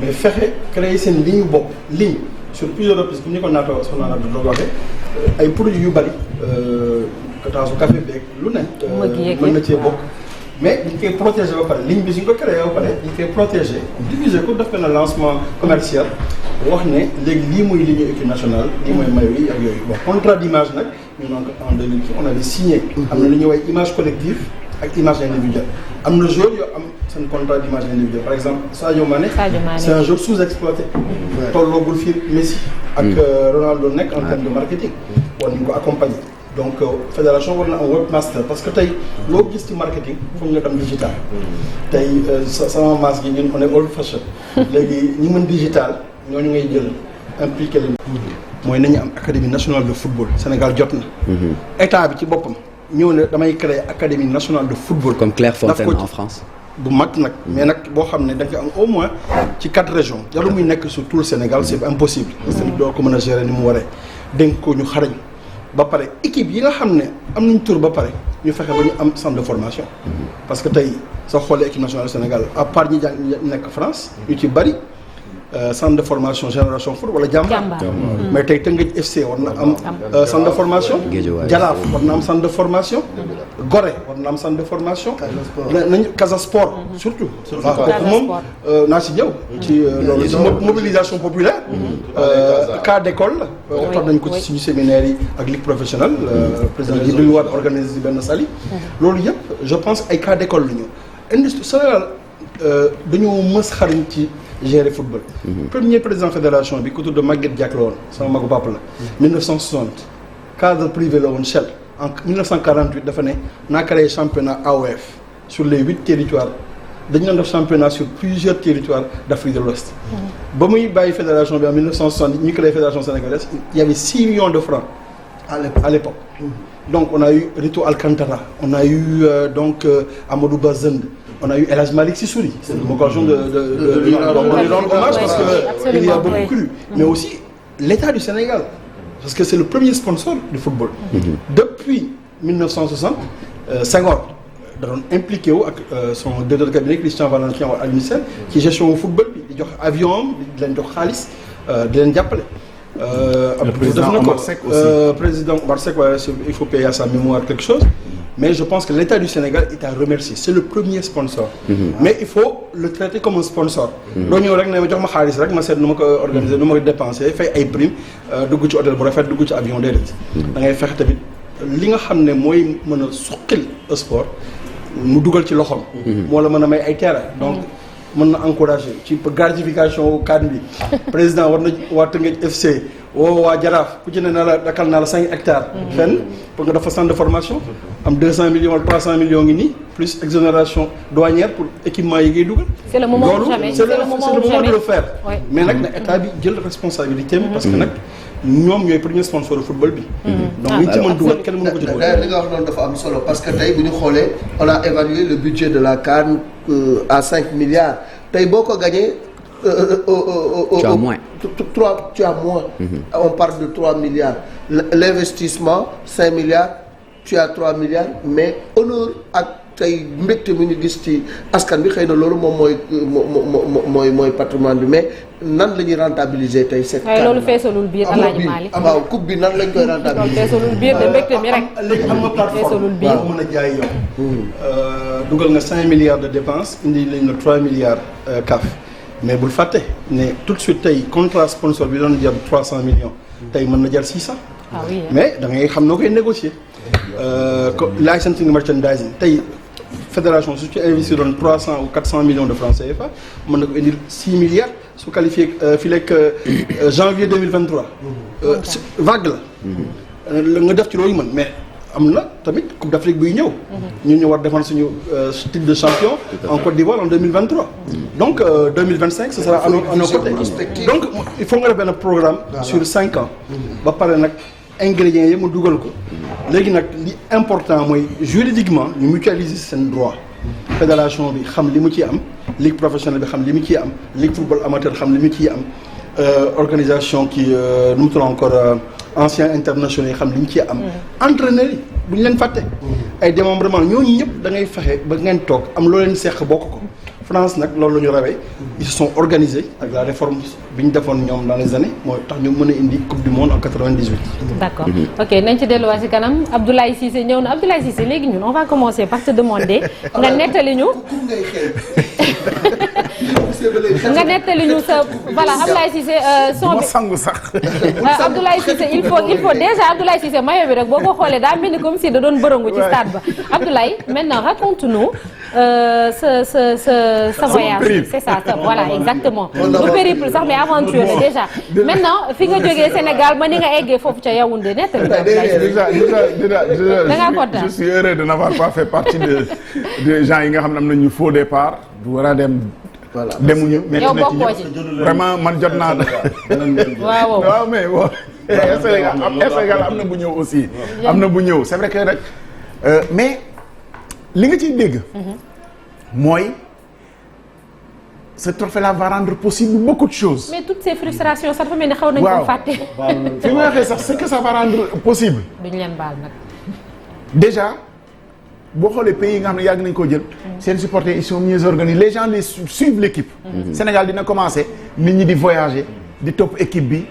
mais fexe créer seen ligne bopp ligne sur plusieurs reprises comme ni ko naata soxna na do waxee ay produits yu bari kataasu café beeg lu ne mën na cee bokk mais dañ koy protéger ba pare ligne bi suñ ko créé ba pare dañ koy protéger diviser ko def na lancement commercial wax ne léegi lii mooy ligne équipe nationale lii mooy maillot yi ak yooyu bon contrat d'image nag ñu naan ko en 2000 on avait signé am na lu ñuy wax image collective ak image individuelle am na joueur yoo am seen contrat d'image individuelle par exemple Sadio Mané c'est un joueur sous-exploité tolloogul fii Messi ak Ronaldo nekk en termes de marketing war nañu ko accompagner donc fédération war na am webmaster parce que tey loo gis ci marketing foog nga dem digital tey sama maas gi ñun on est old fashion léegi ñi mën digital ñooñu ngay jël impliqué leen. mooy nañu am académie nationale de football Sénégal jot na. état bi ci boppam ñëw ne damay créer académie nationale de football. comme Clairefontaine en France. bu mag nag mais nag boo xam ne da nga am au moins ci 4 régions jarul muy nekk sur tout le Sénégal c'est impossible. parce que doo ko mën a gérer ni mu waree. dénk ko ñu xarañ ba pare équipe yi nga xam ne am nañ tur ba pare ñu fexe ba ñu am centre de formation. parce que tey soo xoolee équipe nationale du Sénégal à part ñi nekk France ñu ci bari. centre de formation génération foot wala jàmbaar mais tey Teungueth FC war na am centre de formation Jaraaf war na am centre de formation Gorée war na am centre de formation nañu Casa Sport surtout waaw kooku moom naa si ñëw ci loolu si mobilisation populaire cas d'école la waxtaan nañ ko ci suñu séminaire yi ak ligue professionnelle président Djibril Wade organise benn sali loolu yëpp je pense ay cas d'école la ñu industrie Sénégal dañoo mës xariñ ci gérer football. Premier président fédération bi ku tudd Maguette Diack la woon sama magu papa la. 1960 cadre privé la woon Shell en 1948 dafa ne naa créé championnat AOF sur les 8 territoires dañu doon def championnat sur plusieurs territoires d'Afrique de l'Ouest. ba muy bàyyi fédération bi en 1960 ñu créé fédération sénégalaise il y avait 6 millions de francs à l'époque. Donc on a eu Rito Alcantara, on a eu Amadou Bazend. On a eu El Hadj Malick Sy Souris. C'est l'occasion de lui rendre hommage parce qu'il y a beaucoup cru. Mais aussi l'État du Sénégal, parce que c'est le premier sponsor du football. Depuis 1960, Senghor da doon impliqué wu ak son directeur de cabinet Christian Valentin à l'UNICEF ci gestion football bi di jox avion am di leen jox xaalis di leen jàppale. Le président Omar Seck aussi. Président Omar Seck, il faut payer à sa mémoire quelque chose. Mais je pense que l'État du Sénégal est à remercier. C'est le premier sponsor. Mais il faut le traiter comme un sponsor. doo ñëw rek ne ma jox ma xaalis rek ma seet nu ma ko organiser nu ma ko dépenser fay ay prime dugg ci hôtel bu rafet dugg ci avion déedéet. da ngay fexe tamit li nga xam ne mooy mën a suqil sport mu dugal ci loxoom. moo la mën a may ay terrain donc mën na encourager ci gratification cadre bi président war na waa Teungueth FC woo waa Jaraaf ku ci ne na la dakal naa la 5 hectares. fenn pour nga dafa centre de formation am 200 millions wala 300 millions ngi nii plus exonération douanière pour équipement yi ngay dugal. c'est le moment ou jamais c'est le moment de le faire. mais nag na état bi jël responsabilité parce que nag ñoom ñooy premier sponsor de football bi. donc ñu ci mën dugal kenn mënu ko ci dugal. d'ailleurs li nga wax noonu dafa am solo parce que tey bu ñu xoolee on a évalué le budget de la CAN à 5 milliards tey boo ko gagné. Tu as moins. Tu as moins. On parle de 3 milliards. L'investissement 5 milliards. Tu as 3 milliards mais honneur ak tey mbégte mi ñu gis ci askan bi xëy na loolu moom mooy patrimoine bi mais nan la ñuy rentabiliser tey cette CAN. loolu feesalul biir Alaaji Malick. waaw coupe bi nan lañ koy rentabiliser. loolu feesalul biir de mbégte mi rek. léegi am nga plateforme mën a jaay yow. dugal nga 5 milliards de dépenses indi lañ la 3 milliards CAF. mais bul fàtte ne tout de suite tey contrat sponsor bi doon jar 300 millions tey mën na jar 600. mais da ngay xam noo koy négocier. licensing merchandising tey fédération su ci investir doon 300 ou 400 millions de francs CFA mën na ko indil 6 milliards su qualifié fii lekk janvier 2023. vague la. nga def ci loolu mën mais am na tamit Coupe d'Afrique buy ñëw. ñun ñu war défendre suñu titre de champion en Côte d'Ivoire en 2023. donc 2025 ce sera à nos côtés. donc il faut nga def benn programme sur 5 ans. ba pare nag ingrédients yi mu dugal ko. léegi nag li important mooy juridiquement ñu mutualiser seen droit. fédération bi xam li mu ciy am ligue professionnelle bi xam li mu ciy am ligue football amateur xam li mu ciy am organisation qui nu mu tudd encore. anciens internationaux yi xam li ñu ci am. entraîneurs yi bu ñu leen fàtte. ay démembrement ñooñu ñëpp da ngay fexe ba ngeen toog am loo leen seq bokk ko. France nag loolu la ñu rawee ils se sont organisés ak la réforme bi ñu defoon ñoom dans les années mooy tax ñu mën a indi coupe du monde en 98. d'accord ok nañ ci delluwaat ci kanam Abdoulaye Cissé ñëw na Abdoulaye Cissé léegi ñun on va commencer par te demander nga nettali ñu. nga nettali ñu sa voilà Abdoulaye Cissé son bi sangu sax. Abdoulaye Cissé il faut déjà Abdoulaye Cissé maillot bi rek boo ko xoolee daa mel ni comme si da doon bërëngu ci stade ba Abdoulaye maintenant raconte-nous sa voyage c'est ça voilà exactement du périple sax mais aventure déjà maintenant fi nga jógee Sénégal ba ni nga eggee foofu ca Yaoundé nettali déjà je suis heureux de n'avoir pas fait partie des gens yi nga xam ne am nañu faux départ bu war a dem voilà demuñu métti yow na ci bokkoo ci. ñëpp vraiment man jot naa. waaw waaw mais bon. Sénégal am na bu ñëw aussi. am na bu ñëw c'est vrai que rek mais li nga ciy dégg. mooy ce trophée-là va rendre possible beaucoup de choses. mais toutes ces frustrations sax dafa mel ni xaw nañu ko fàtte. fi ma waxee sax ce que ça va rendre possible. duñ leen baal nag. déjà boo xoolee pays yi nga xam ne yàgg nañ koo jël. seen supporters ils sont mieux organisés les gens les suivent l'équipe. Sénégal dina commencer nit ñi di voyager di topp équipe bi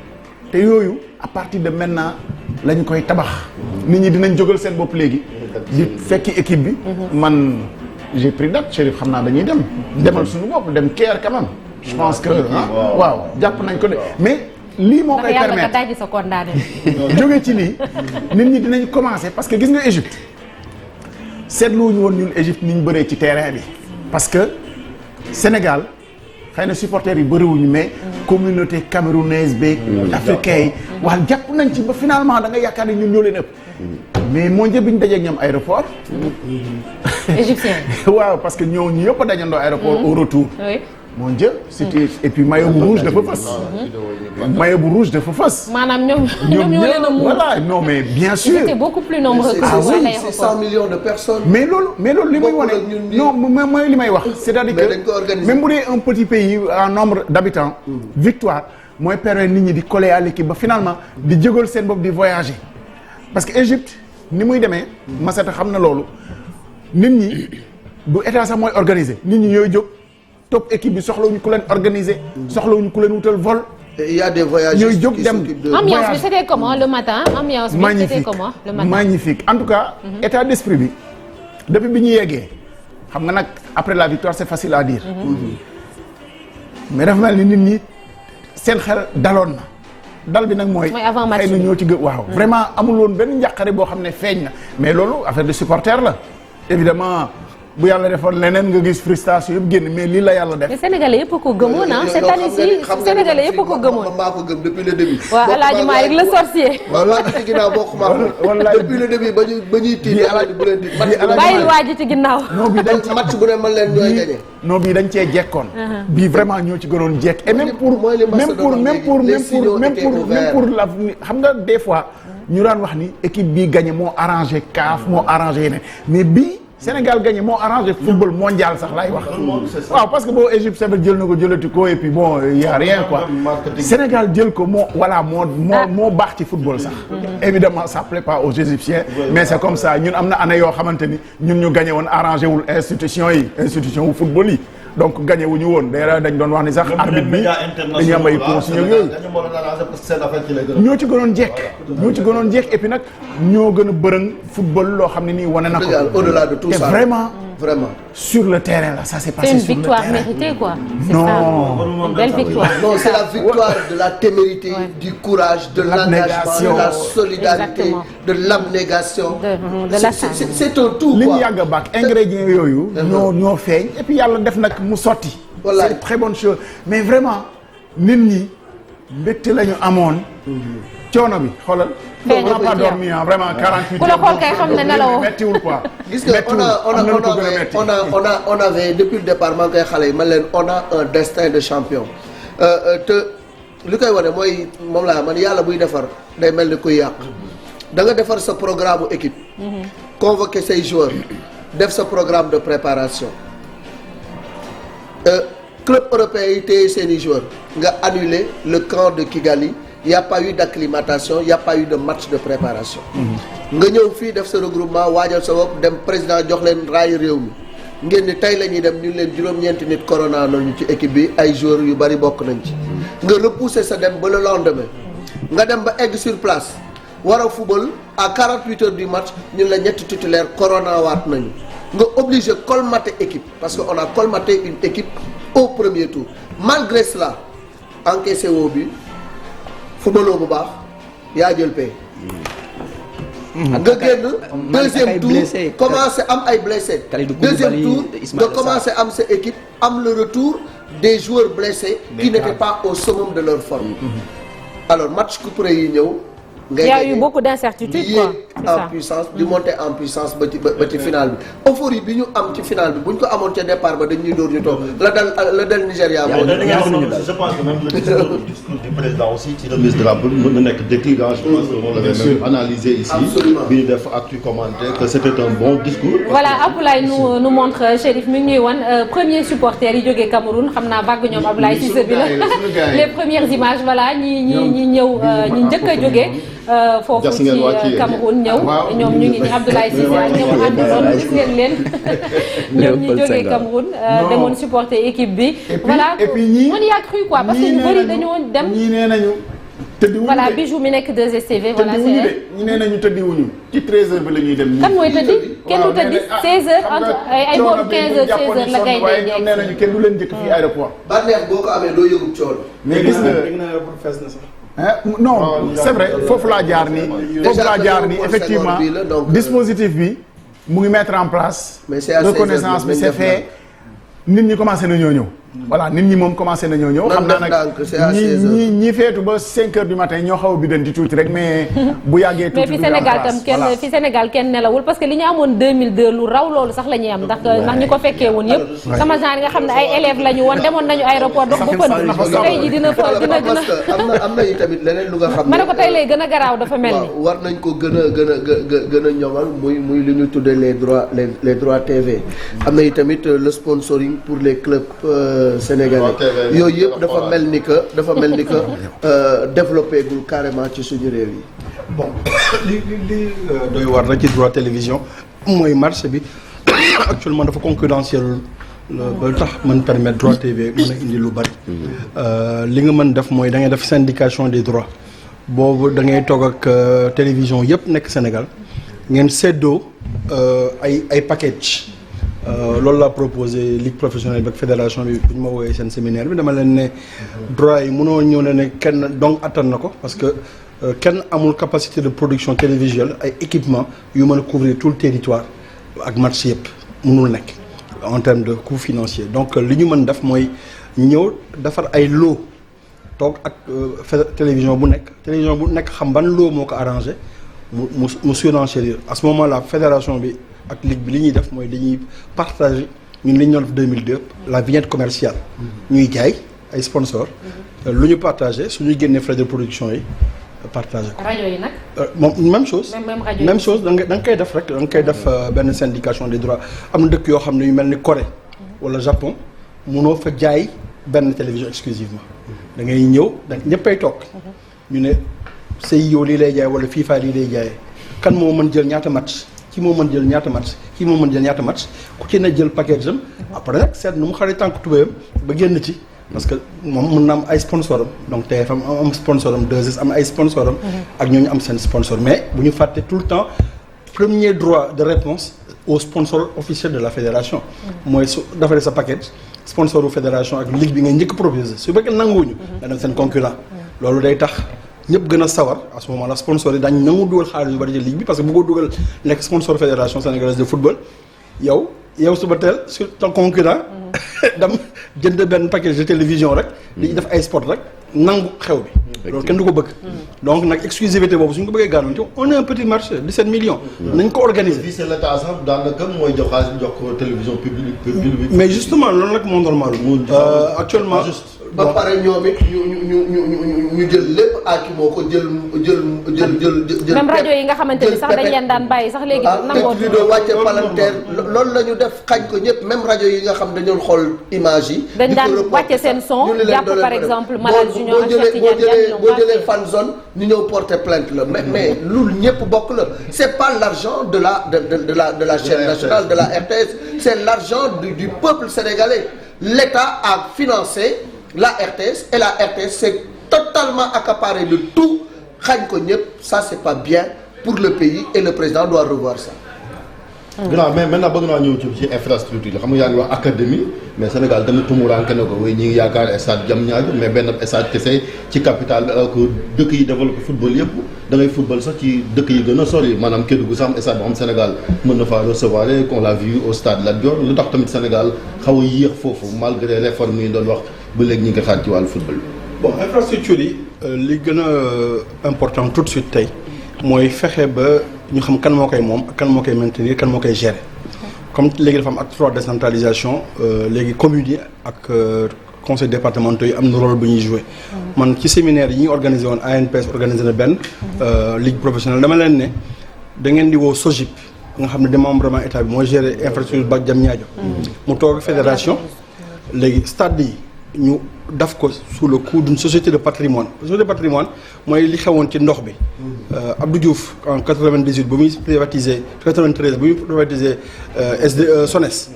te yooyu à partir de maintenant lañ koy tabax. nit ñi dinañ jógal seen bopp léegi. di fekki équipe bi. man j'ai pris date Chérif xam naa dañuy dem. demal suñu bopp dem Caire quand même. je pense que waaw jàpp nañ ko de mais. lii moo koy permettre ndax yàlla sa condamné. jóge ci lii nit ñi dinañ commencer parce que gis nga Égypte seetluwuñu woon ñun Égypte ni ñu bëree ci terrain bi. parce que Sénégal xëy na supporters yi bëriwuñu mais communauté camerounaise beeg. africain yi wax jàpp nañ ci ba finalement da nga yaakaar ne ñun ñoo leen ëpp. mais moo njëkk bi ñu dajeeg ñoom aéroport. égyptien. waaw parce que ñoo ñu yëpp a dajandoo aéroport au retour. oui. mon Dieu c'était et puis maillot bu rouge dafa fës. maillot bu rouge dafa fës. maanaam ñoom ñoo leen a muur. voilà non mais bien sûr. Ils étaient beaucoup plus nombreux que oui, c'est 100 millions de personnes. mais loolu li muy wane non mooy li may wax. c'est-à-dire que même bu dee un petit pays en nombre d'habitants. victoire mooy permettre nit ñi di coller à l'équipe ba finalement di jógal seen bopp di voyager. parce que Égypte ni muy demee. Massata xam na loolu nit ñi du état sax mooy organiser nit ñi ñooy jóg. top équipe bi soxlawuñu ku leen organiser. soxlawuñu ku leen wutal vol. il y a des voyages ñooy jóg dem ambiance bi c'était comment le matin ambiance bi c'était comment le matin magnifique en tout cas. état d'esprit bi depuis bi ñu yeggee xam nga nag après la victoire c'est facile à dire. mais dafa mel ni nit ñi seen xel daloon na. dal bi nag mooy avant match xëy na ñoo ci gë waaw vraiment amul woon benn njàqare boo xam ne feeñ na mais loolu affaire de supporter la évidemment bu yàlla defoon leneen nga gis frustration yëpp génn mais lii la yàlla def. mais sénégalais yëpp ko gëmoon ah cette année-ci sénégalais yëpp ko gëmoon. maa ko gëm depuis le début. waaw El Hadj Malick le sorcier. voilà ci ginnaaw bokk maa depuis le début ba ñuy tiit El Hadj bu leen di. bàyyil waa ji ci ginnaaw. non bii dañ ci match bu ne man leen ñooy gagné. non bii dañ cee jekkoon. bii vraiment ñoo ci gënoon jekk. et même pour la xam nga des fois ñu daan wax ni équipe bii gagné moo arrangé CAF moo arrangé yeneen mais bii. Sénégal gagné moo arrangé football mondial sax laay wax. waaw parce que boo Égypte c'est vrai jël na ko jëlati ko et puis bon y a rien quoi. Sénégal jël ko moo voilà moo baax ci football sax. évidemment ça plaît pas aux Égyptiens. mais c'est comme ça ñun am na année yoo xamante ni ñun ñu gagné woon arrangé wul institution wu football yi. donc gagné wu ñu woon d'ailleurs dañ doon wax ni sax arbitre bi dañuy am ay consignes yooyu. ñoo ci gënoon jekk et puis nag ñoo gën a bërëng football loo xam ne nii wane na ko. au-delà de tout ça vraiment sur le terrain là, ça s'est passé sur le terrain. C'est une victoire méritée quoi. C'est Non. ça, une belle victoire. Non, c'est la victoire de la témérité, du courage, de l'engagement, de la solidarité, Exactement. de l'abnégation. De la C'est un tout li ñu quoi. yàgg a baax ingrédients yooyu. ñoo feeñ et puis yàlla def nag mu sotti. Voilà. c'est une très bonne chose mais vraiment nit ñi mbégte la ñu amoon. coono bi xoolal. Feeñ on n'a pas na dormi hein, vraiment 48 ku la xool kay xam ne nelawoo. méttiwul quoi. Gis nga on avait depuis le départ man koy xale yi man leen on a un destin de champion te li koy wane mooy moom laa man yàlla buy defar day mel ni kuy yàq da nga defar sa programme équipe convoquer say joueurs def sa programme de préparation club européen yi téye seeni joueurs nga annuler le camp de Kigali. Il n'y a pas eu d'acclimatation, il n'y a pas eu de match de préparation. nga ñëw fii def sa regroupement waajal sa bopp dem président jox leen raay réew mi ngeen ni tey la ñuy dem ñu leen juróom-ñeenti nit corona nañu ci équipe bi ay joueurs yu bari bokk nañ ci. nga repousser sa dem ba le lendemain nga dem ba egg sur place war a football à 48 heures du match ñun la ñetti titulaire corona waat nañu nga obligé colmater équipe parce que on a colmaté une équipe au premier tour malgré cela encaissé woo bi. footballoo bu baax yaa jël paie. nga génn deuxième tour commencé am ay blessés. deuxième tour nga commencé am sa équipe am le retour des joueurs blessés qui n'étaient pas au summum de leur forme. alors match couperé yi ñëw ngay il y a eu beaucoup d'incertitudes quoi. en puissance di monter en puissance ba ci final bi euphorie bi ñu am ci final bi bu ñu ko amoon ca départ ba dañuy dóor ñu toog la dal Nigéria moo je pense que même le discours du président aussi ci remise de la boule mën na nekk déclic. Je pense que on l'avait même analysé ici bi ñu def actu commenté que c'était un bon discours. Voilà Abdoulaye nous montre Chérif mi ngi ñuy wan premier supporter yi jógee Cameroun xam naa vague ñoom Abdoulaye Cissé bi la les premières images voilà ñi ñëw ñi njëkk a jógee foofu ci Cameroun ñëw ñoom ñu ngi ni Abdoulaye Cissé ak ñoom àndoon gis ngeen leen ñoom ñi jógee Cameroun demoon supporter équipe bi voilà on y a cru quoi parce que ñu bëri dañoo dem ñii nee nañu tëddiwuñu voilà bijou mi nekk 2STV voilà c'est ñi nee nañu tëddiwuñu ci 13h bi la ñuy dem kan mooy tëddi kenn du tëddi 16h entre ay boobu 15h 16h la gay waaye ñoom nee nañu kenn du leen njëkk fii aéroport ba neex boo ko amee doo yëgub cool mais gis nga non c'est vrai foofu laa jaar nii effectivement dispositif bi mu ngi mettre en place reconnaissance bi c'est fait nit ñi commencé na ñoo ñëw voilà nit ñi moom commencé na ñoo ñëw xam naa nag ñi feetu ba 5 heures du matin ñoo xaw a biddanti tuuti rek mais bu yàggee tuuti mais fi Sénégal kenn nelawul parce que li ñu amoon 2002 lu raw loolu sax la ñuy am ndax ñi ko fekkee woon yëpp sama genre nga xam ne ay élèves la ñu woon demoon nañu aéroport dox ba pën tey ji dina am na yi tamit leneen lu nga xam ne ma ne ko tey lay gën a garaaw dafa mel ni war nañ ko gën a ñoŋal muy li ñu tuddee les droits TV am na yi tamit le sponsoring pour les clubs sénégalais yooyu yëpp dafa mel ni que développé gul carrément ci suñu réew yi. bon li doy war na ci droit télévision mooy marché bi actuellement dafa concurrentiel ba tax mën permettre droit TV mën a indi lu bari. li nga mën def mooy da ngay def syndication des droits boobu da ngay toog ak télévision yëpp nekk Sénégal ngeen séddoo ay package. loolu laa proposé ligue professionnelle bi ak fédération bi bu ñu ma woowee seen séminaire bi dama leen ne droit yi mënoo ñëw ne kenn donc attan na ko parce que kenn amul capacité de production télévisuelle ay équipement yu mën a couvrir tout le territoire ak match yëpp mënul nekk en termes de coût financier donc li ñu mën def mooy ñëw defar ay lot toog ak télévision bu nekk xam ban lot moo ko arrangé mu surenchérir à ce moment là fédération bi ak ligue bi li ñuy def mooy dañuy partager ñun li ñu doon def 2002 la vignette commerciale ñuy jaay ay sponsors lu ñu partagé suñuy génnee frais de production yi partagé ko. rajo yi nag. moom même chose da nga koy def rek da nga koy def benn syndication des droits am na dëkk yoo xam ne yu mel ni Corée wala Japon munoo fa jaay benn télévision exclusivement da ngay ñëw da ñëppay toog ñu ne CIO lii lay jaay wala FIFA lii lay jaayee kan moo mën jël ñaata match. kii moo mën jël ñaata match kii moo mën jël ñaata match ku ci ne jël package am après nag seet nu mu xaree tànk tubéyam ba génn ci parce que moom mën na am ay sponsor am donc TFM am sponsor am 2S am ay sponsor am ak ñooñu am seen sponsor mais bu ñu fàtte tout le temps premier droit de réponse au sponsor officiel de la fédération mooy su defaree sa package sponsor u fédération ak ligue bi nga njëkk proposé su fekkee nanguwuñu nga dem seen concurrent loolu day tax ñëpp gën a sawar à ce moment là sponsor yi daañu nangu dugal xaalis yu bari ci ligue bi parce que bu ko dugal nekk sponsor fédération sénégalaise de football yow suba teel sur ton concurrent dem jënd benn package de télévision rek di def ay sport rek nangu xew bi loolu kenn du ko bëgg donc nag exclusivité boobu suñ ko bëggee garanti on a un petit marché 17 millions nañ ko organiser fii c'est l'état sax daanaka mooy jox xaalis bi jox ko télévision publique mais justement loolu nag moo normal actuellement ba pare ñoom it ñu jël lépp aaki moo ko jël même rajo yi nga xamante ni sax dañ leen daan bàyyi sax léegi nangoo teg doo wàcce palanteer loolu la ñu def xañ ko ñëpp même rajo yi nga xam dañoon xool image yi dañ daan wàcce seen son jàpp par exemple Malal Junior ak Cheikh Tidiane boo jëlee fan zone ñu ñëw porter plainte la mais loolu ñëpp bokk la c'est pas l'argent de la chaîne nationale de la RTS c'est l'argent du peuple sénégalais. L'État a financé la RTS et la RTS s'est totalement accaparé de tout xañ ko ñëpp ça c'est pas bien pour le pays et le président doit revoir ça. Grand mais maintenant bëgg naa ñëw ci infrastructure xam nga yaa ngi wax académie mais Sénégal tamit tumuraanke na ko way ñi ngi yaakaar stade Diamniadio mais benn stade kese ci capitale ko dëkk yi développé football yëpp da ngay football sax ci dëkk yi gën a sori maanaam Kédougou sax am stade boo xam Sénégal mën na faa recevoir qu'on l'a vu au stade Lat Dior lu tax tamit Sénégal xaw a yéex foofu malgré réforme yi doon wax ba léegi ñi ngi xaar ci wàllu football. bon infrastructure yi li gën a important tout de suite tey mooy fexe ba ñu xam kan moo koy moom ak kan moo koy maintenir kan moo koy gérer comme léegi dafa am acte 3 décentralisation léegi communes yi ak conseil départementaux yi am na rôle bu ñuy jouer man ci séminaire yi ñu organisé woon ANPS organisé na benn ligue professionnelle dama leen ne da ngeen di woo SOGIP nga xam ne démembrement état bi mooy gérer infrastructure ba Diamniadio mu toog fédération léegi stade yi ñu daf ko sous le coup d'une société de patrimoine société de patrimoine mooy li xewoon ci ndox bi Abdou Diouf en 98 bu muy privatisé 93 bu muy privatisé SONES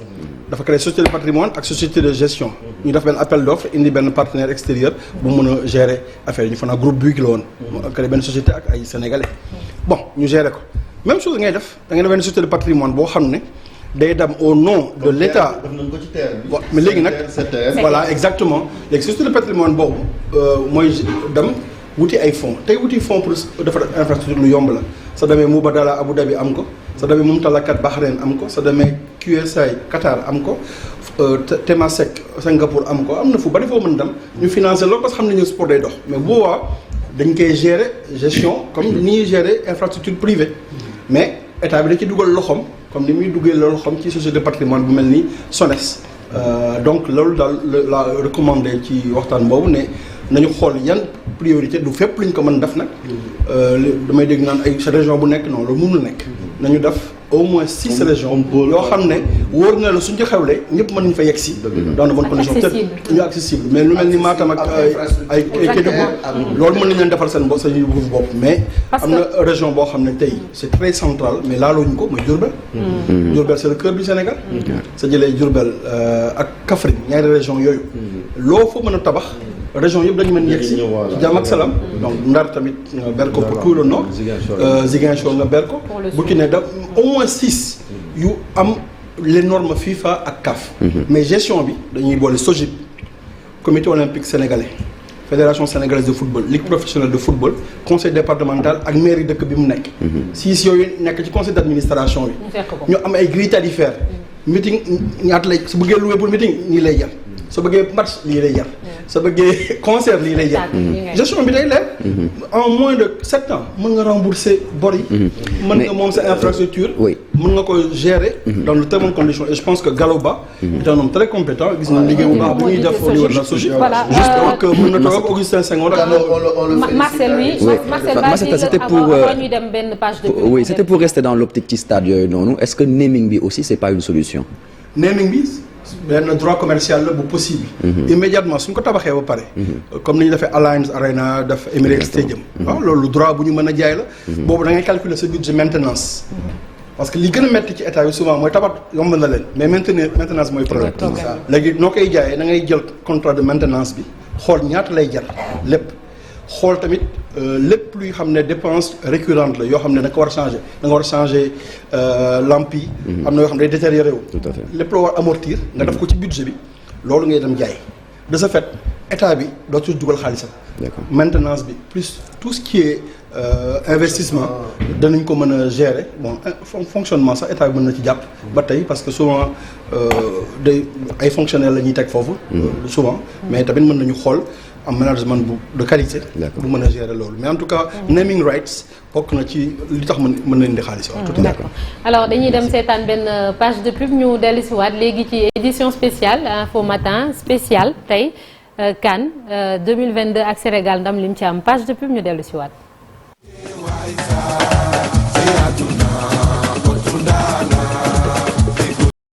dafa créé société de patrimoine ak société de gestion ñu def benn appel d'offre indi benn partenaire extérieur bu mën a gérer affaire yi ñu fanaa groupe Bouygues la woon mu créé benn société ak ay sénégalais bon ñu gérer ko même chose ngay def da ngay def benn société de patrimoine boo xam ne day dem au nom de l'État mais léegi nag voilà exactement léegi société de patrimoine boobu mooy dem wuti ay fonds tey wuti fonds pour defar infrastructure lu yomb la sa demee Mubadala Abu Dhabi am ko sa demee Mumtalakat Bahreïn am ko sa demee QSI Qatar am ko Temasek Singapour am ko am na fu bari foo mën dem ñu financer loolu parce que xam nañu sport day dox mais bu boobaa dañ koy gérer gestion comme ni ñuy gérer infrastructure privée mais état bi da ci dugal loxoom comme ni muy duggee loxoom ci société de patrimoine bu mel ni SONES donc loolu daal la recommandé ci waxtaan boobu ne nañu xool yan priorité du fépp lañ ko mën def nag damay dégg naan ay région bu nekk noonu loolu mënul nekk nañu def au moins 6 régions yoo xam ne wóor na la suñ ci xewlee ñëpp mën nañu fa yegg si dans de bonnes conditions peut-être ñu accessible mais lu mel ni Matam ak ay Kédougou loolu mën nañu leen defal seen bopp seen yëngu bopp mais am na région boo xam ne tey c'est très central mais laaluñu ko mooy Diourbel Diourbel c'est le cœur du Sénégal sa jëlee Diourbel ak Kaffrine ñaari région yooyu loo fa mën a tabax région yëpp dañu mën yegg si ci jàmm ak salaam donc Ndar tamit nga ber ko pour tout le nord Ziguinchor nga ber ko bu ci ne da au moins 6 yu am les normes FIFA ak CAF mais gestion bi dañuy boole SOGIP comité olympique sénégalais fédération sénégalaise de football ligue professionnelle de football conseil départemental ak mairie dëkk bi mu nekk 6 yooyu nekk ci conseil d'administration bi ñu am ay grilles tarifaires meeting ñaata lay su bëggee louer pour meeting nii lay jar soo bëggee match lii lay jar soo bëggee concert lii lay jar gestion bi day leer en moins de 7 ans mën nga rembourser bor yi mën nga moom sa infrastructure mën nga ko gérer dans de très bonnes conditions et je pense que Gallo Ba est un homme très compétent gis na liggéey bu baax bu ñuy def au niveau de la société juste que mën na toog ak Augustin Senghor Marcel c'était pour ñuy dem benn page de oui c'était pour rester dans l'optique ci stade yooyu noonu est-ce que naming bi aussi c'est pas une solution naming bi benn droit commercial la bu possible immédiatement suñ ko tabaxee ba pare comme ni ñu defee Alliance Arena def Emirates Stadium waaw loolu droit bu ñu mën a jaay la boobu da ngay calculer sa budget maintenance parce que li gën a metti ci état bi souvent mooy tabax yomb na leen mais maintenance mooy problème léegi noo koy jaayee da ngay jël contrat de maintenance bi xool ñaata lay jar lépp xool tamit lépp luy xam ne dépense récurrente la yoo xam ne da nga ko war a changer da nga war a changer lampe yi am na yoo xam ne day détérioré wu lépp loo war amortir nga def ko ci budget bi loolu ngay dem jaay de ce fait état bi dootu dugal xaalisam maintenance bi plus tout ce qui est investissement danañ ko mën a gérer bon fonctionnement sax état bi mën na ci jàpp ba tey parce que souvent day ay fonctionnaires la ñuy teg foofu souvent mais tamit mën nañu xool am management de qualité bu mën a gérer loolu mais en tout cas naming rights bokk na ci li tax mën nañ di xaalis waaw tout d'accord alors dañuy dem seetaan benn page de pub ñu dellusiwaat léegi ci édition spéciale Info Matin spéciale tey CAN 2022 ak Sénégal ndam lim ci am page de pub ñu dellusiwaat